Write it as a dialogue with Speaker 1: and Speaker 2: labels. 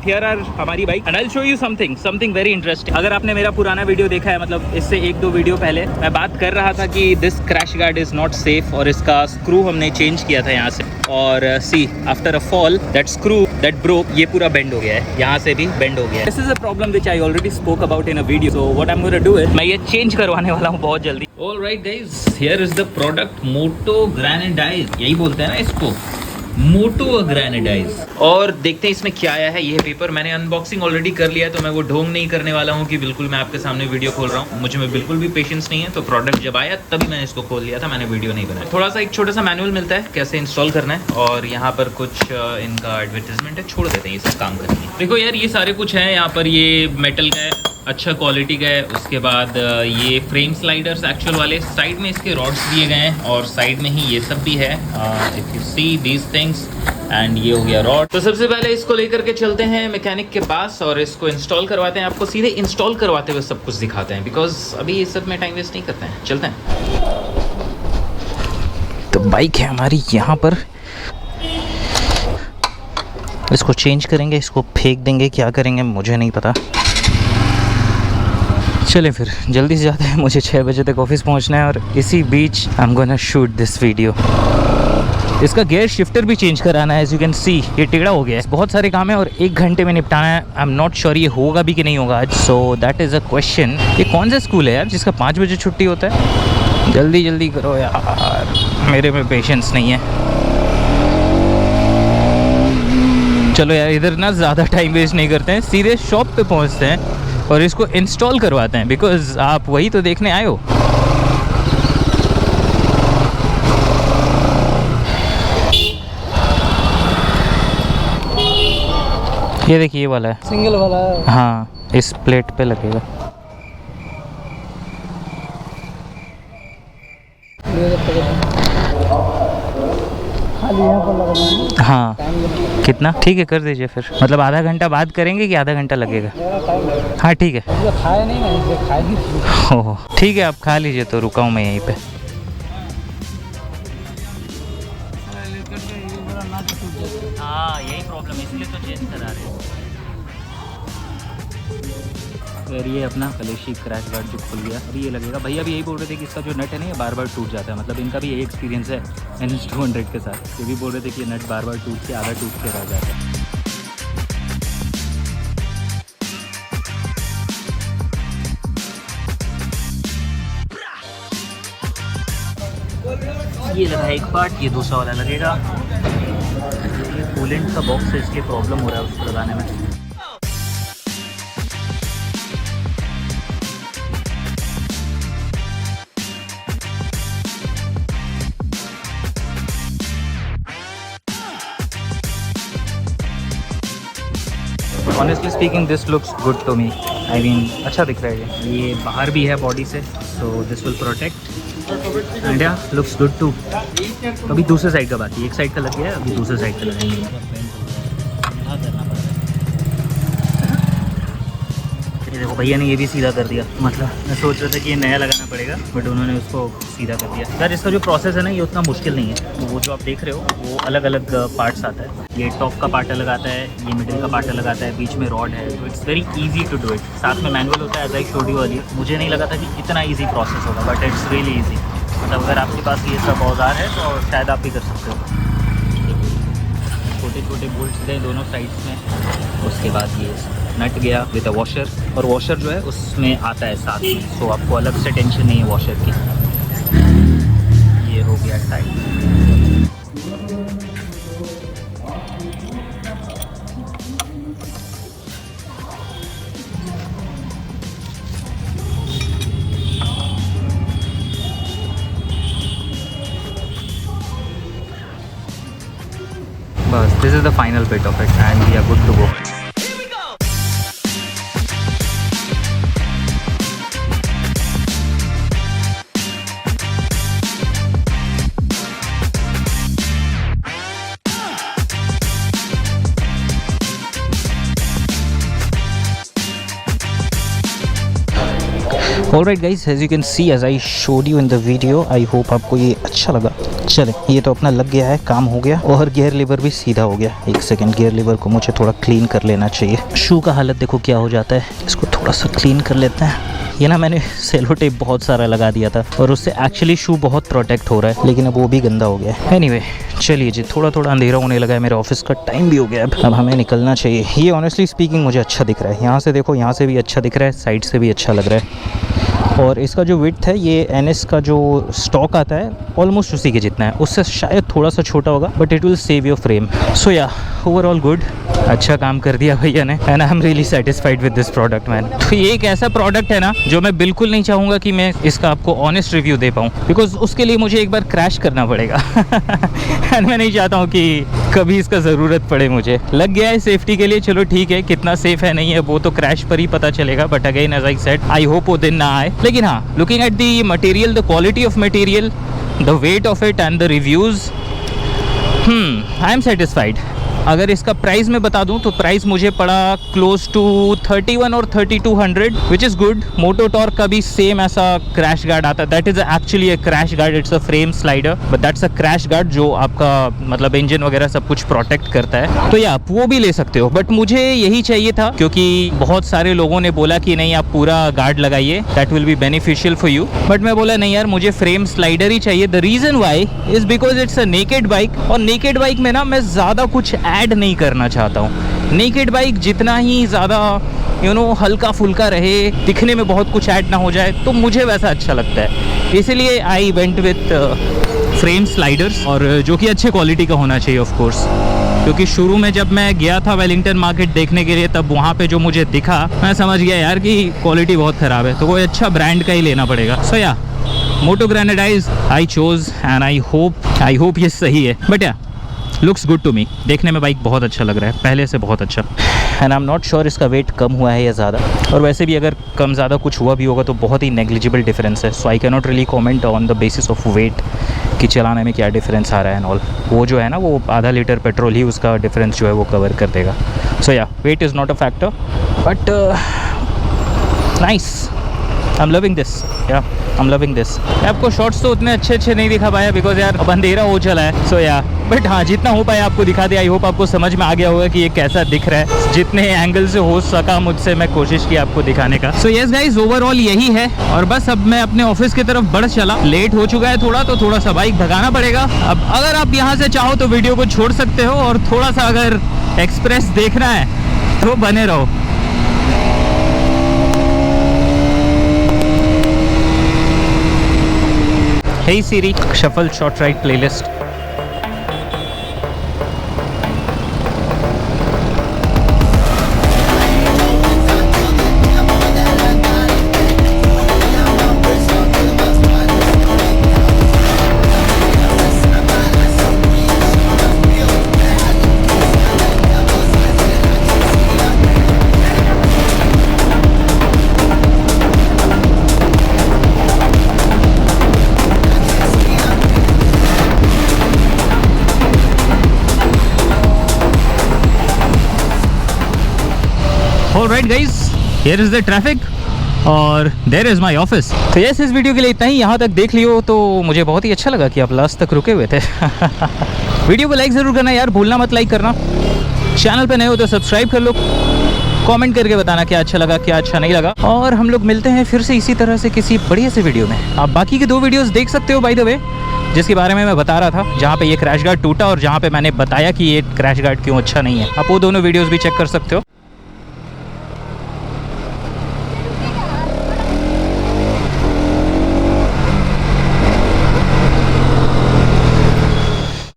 Speaker 1: Here are हमारी bike and I will show you something very interesting. अगर आपने मेरा पुराना वीडियो देखा है, मतलब इससे 1-2 वीडियो पहले, मैं बात कर रहा था कि this crash guard is not safe और इसका स्क्रू हमने चेंज किया था यहाँ से। और see after a fall that screw that broke, ये पूरा बेंड हो गया है, यहाँ से भी बेंड हो गया है। This is a problem which I already spoke about in a video, so what I am gonna do is मैं ये चेंज करवाने वाला हूँ बहुत जल्दी। Alright guys, here is the product Moto Grandize, यही बोलते हैं ना इसको, मोटो ग्रैंडाइज। और देखते हैं इसमें क्या आया है। ये पेपर मैंने अनबॉक्सिंग ऑलरेडी कर लिया है, तो मैं वो ढोंग नहीं करने वाला हूँ कि बिल्कुल मैं आपके सामने वीडियो खोल रहा हूँ। मुझे में बिल्कुल भी पेशेंस नहीं है, तो प्रोडक्ट जब आया तभी मैंने इसको खोल लिया था, मैंने वीडियो नहीं बनाया। थोड़ा सा एक छोटा सा मैनुअल मिलता है कैसे इंस्टॉल करना है, और यहाँ पर कुछ इनका एडवर्टीजमेंट है, छोड़ देते हैं ये सब काम करके। देखो यार, ये सारे कुछ है यहाँ पर। ये मेटल का है, अच्छा क्वालिटी का है। उसके बाद ये फ्रेम स्लाइडर्स एक्चुअल वाले, साइड में इसके रॉड्स दिए गए हैं और साइड में ही ये सब भी है, if you see these things. And ये हो गया रॉड। तो सबसे पहले इसको लेकर के चलते हैं मैकेनिक के पास और इसको इंस्टॉल करवाते हैं। आपको सीधे इंस्टॉल करवाते हुए सब कुछ दिखाते हैं, बिकॉज अभी ये सब में टाइम वेस्ट नहीं करते हैं। चलते हैं। तो बाइक है हमारी यहाँ पर, इसको चेंज करेंगे, इसको फेंक देंगे, क्या करेंगे मुझे नहीं पता। चले फिर जल्दी से जाते हैं, मुझे 6 बजे तक ऑफिस पहुंचना है और इसी बीच I am gonna shoot this video. इसका गियर शिफ्टर भी चेंज कराना है, एज यू कैन सी ये टेढ़ा हो गया है। बहुत सारे काम है और 1 घंटे में निपटाना है। आई एम नॉट श्योर ये होगा भी कि नहीं होगा आज, so that is a question. ये कौन सा स्कूल है यार जिसका 5 बजे छुट्टी होता है? जल्दी जल्दी करो यार, मेरे में पेशेंस नहीं है। चलो यार, इधर ना ज़्यादा टाइम वेस्ट नहीं करते हैं, सीधे शॉप पे पहुंचते हैं और इसको इंस्टॉल करवाते हैं, बिकॉज आप वही तो देखने आए हो। ये देखिए, ये वाला है,
Speaker 2: सिंगल वाला है।
Speaker 1: हाँ, इस प्लेट पे लगेगा।
Speaker 2: खाली यहाँ पर लगना है।
Speaker 1: हाँ, कितना? ठीक है, कर दीजिए फिर। मतलब आधा घंटा बाद करेंगे कि आधा घंटा लगेगा? हाँ ठीक है।
Speaker 2: खाए नहीं ना, इसलिए खाए नहीं।
Speaker 1: ओह ठीक है, आप खा लीजिए, तो रुका हूँ मैं यहीं पे। हाँ यही प्रॉब्लम, इसलिए तो चेंज करा रहे हैं। फिर ये अपना कलेशी क्रैश गार्ड जो खुल गया, अभी ये लगेगा। भैया भी यही बोल रहे थे कि इसका जो नट है ना, ये बार बार टूट जाता है। मतलब इनका भी यही एक्सपीरियंस है NS200 के साथ। ये भी बोल रहे थे कि ये नट बार बार टूट के, आधा टूट के रह जाता है। ये लगा एक पार्ट, ये दूसरा वाला लगेगा। ये कूलेंट का बॉक्स है, इसलिए प्रॉब्लम हो रहा है उसको लगाने में। Honestly speaking, this looks good to me. I mean, अच्छा दिख रहा है ये बाहर भी है बॉडी से, so this will protect. And yeah, looks good too. अभी दूसरे साइड का बाकी, एक साइड का लग गया है, अभी दूसरे साइड का लगेगा। ये देखो भैया ने ये भी सीधा कर दिया। मतलब मैं सोच रहा था कि ये नया लगाना पड़ेगा, बट उन्होंने उसको सीधा कर दिया। यार इसका जो प्रोसेस है ना, ये उतना मुश्किल नहीं है। तो वो जो आप देख रहे हो, वो अलग अलग पार्ट्स आता है। ये टॉप का पार्ट अलग आता है, ये मिडिल का पार्ट अलग आता है, बीच में रॉड है। तो it's very easy to do it. साथ में मैनुअल होता है, as I showed you earlier. मुझे नहीं लगा था कि इतना ईजी प्रोसेस होगा, बट इट्स रियली ईजी। मतलब अगर आपके पास ये सब औजार है तो शायद आप भी कर सकते हो। छोटे छोटे बोल्ट्स गए दोनों साइड्स में। उसके बाद ये नट गया विद अ वॉशर, और वॉशर जो है उसमें आता है साथ में, सो आपको अलग से टेंशन नहीं है वॉशर की। ये हो गया टाइट। बस this is the final bit of it and we are good to go. Alright guys, as you can see as I showed you in the video, I hope आपको ये अच्छा लगा। चले, ये तो अपना लग गया है, काम हो गया और गियर लीवर भी सीधा हो गया। एक सेकंड, गियर लीवर को मुझे थोड़ा क्लीन कर लेना चाहिए। शू का हालत देखो क्या हो जाता है, इसको थोड़ा सा क्लीन कर लेते हैं। ये ना मैंने सेलो टेप बहुत सारा लगा दिया था और उससे एक्चुअली शू बहुत प्रोटेक्ट हो रहा है, लेकिन अब वो भी गंदा हो गया है। एनीवे, चलिए जी, थोड़ा थोड़ा अंधेरा होने लगा है, मेरे ऑफिस का टाइम भी हो गया है, अब हमें निकलना चाहिए। ये ऑनेस्टली स्पीकिंग मुझे अच्छा दिख रहा है, यहाँ से देखो, यहाँ से भी अच्छा दिख रहा है, साइड से भी अच्छा लग रहा है। और इसका जो विड्थ है, ये NS का जो स्टॉक आता है ऑलमोस्ट उसी के जितना है, उससे शायद थोड़ा सा छोटा होगा, but it will save your frame. So yeah, overall good, अच्छा काम कर दिया भैया ने, and I am really satisfied with this product man. तो ये एक ऐसा प्रोडक्ट है ना जो मैं बिल्कुल नहीं चाहूँगा कि मैं इसका आपको ऑनेस्ट रिव्यू दे पाऊँ, बिकॉज उसके लिए मुझे एक बार क्रैश करना पड़ेगा एंड मैं नहीं चाहता हूँ कि कभी इसका ज़रूरत पड़े मुझे। लग गया है सेफ्टी के लिए, चलो ठीक है, कितना सेफ है नहीं है वो तो क्रैश पर ही पता चलेगा, but again as I said, I hope वो दिन ना आए। लेकिन हाँ, looking at the material, the quality of material, the weight of it and the reviews, I am satisfied. अगर इसका प्राइस मैं बता दूं तो प्राइस मुझे पड़ा क्लोज टू 31 और 3200, which is good. Moto Torque का भी सेम ऐसा क्रैश गार्ड आता है, that is actually a crash guard, it's a frame slider, but that's a crash guard जो आपका मतलब इंजन वगैरह सब कुछ प्रोटेक्ट करता है। तो या आप वो भी ले सकते हो, बट मुझे यही चाहिए था क्योंकि बहुत सारे लोगों ने बोला कि नहीं आप पूरा गार्ड लगाइए, that will be beneficial for you, but मैं बोला नहीं यार, मुझे फ्रेम स्लाइडर ही चाहिए। The reason why is because it's a naked bike, और नेकेड बाइक में ना मैं ज़्यादा कुछ ऐड नहीं करना चाहता हूँ। नेकेड बाइक जितना ही ज़्यादा हल्का फुल्का रहे, दिखने में बहुत कुछ ऐड ना हो जाए, तो मुझे वैसा अच्छा लगता है। इसलिए I went with frame sliders, और जो कि अच्छे क्वालिटी का होना चाहिए ऑफ कोर्स, क्योंकि शुरू में जब मैं गया था वेलिंगटन मार्केट देखने के लिए, तब वहाँ पे जो मुझे दिखा, मैं समझ गया यार कि क्वालिटी बहुत ख़राब है, तो कोई अच्छा ब्रांड का ही लेना पड़ेगा। So yeah, Moto Grandize I chose, and I hope ये सही है, बट या लुक्स गुड टू मी। देखने में बाइक बहुत अच्छा लग रहा है, पहले से बहुत अच्छा, and I am not sure इसका वेट कम हुआ है या ज़्यादा, और वैसे भी अगर कम ज़्यादा कुछ हुआ भी होगा तो बहुत ही नेग्लिजिबल डिफरेंस है। So I can not really comment on the basis of weight कि चलाने में क्या डिफरेंस आ रहा है एंड ऑल। वो जो है ना, वो आधा लीटर पेट्रोल ही उसका डिफरेंस जो है वो कवर कर देगा। So yeah, weight is not a factor, but nice, I am loving this, yeah I am loving this. आपको शॉर्ट्स तो उतने अच्छे नहीं दिखा पाया बिकॉज यार अब अंधेरा हो चला है। सो या, बट हाँ, जितना हो पाया आपको दिखा दिया। आई होप आपको समझ में आ गया होगा कि ये कैसा दिख रहा है, जितने एंगल से हो सका मुझसे मैं कोशिश की आपको दिखाने का। सो यस गाइज, ओवरऑल यही है, और बस अब मैं अपने ऑफिस की तरफ बढ़ चला। लेट हो चुका है थोड़ा, तो थोड़ा सा बाइक भगाना पड़ेगा। अब अगर आप यहाँ से चाहो तो वीडियो को छोड़ सकते हो, और थोड़ा सा अगर एक्सप्रेस देखना है तो बने रहो। Hey Siri, shuffle short ride playlist. Alright guys, here is the traffic और there is my office। तो यस, इस वीडियो के लिए इतना ही। यहाँ तक देख लियो तो मुझे बहुत ही अच्छा लगा कि आप लास्ट तक रुके हुए थे वीडियो को लाइक ज़रूर करना यार, भूलना मत लाइक करना। चैनल पे नए हो तो सब्सक्राइब कर लो, कमेंट करके बताना क्या अच्छा लगा क्या अच्छा नहीं लगा, और हम लोग मिलते हैं फिर से इसी तरह से किसी बढ़िया से वीडियो में। आप बाकी के 2 वीडियोस देख सकते हो बाय द वे, जिसके बारे में मैं बता रहा था, जहाँ पे ये क्रैश गार्ड टूटा और जहाँ पे मैंने बताया कि ये क्रैश गार्ड क्यों अच्छा नहीं है। आप वो दोनों वीडियोस भी चेक कर सकते हो।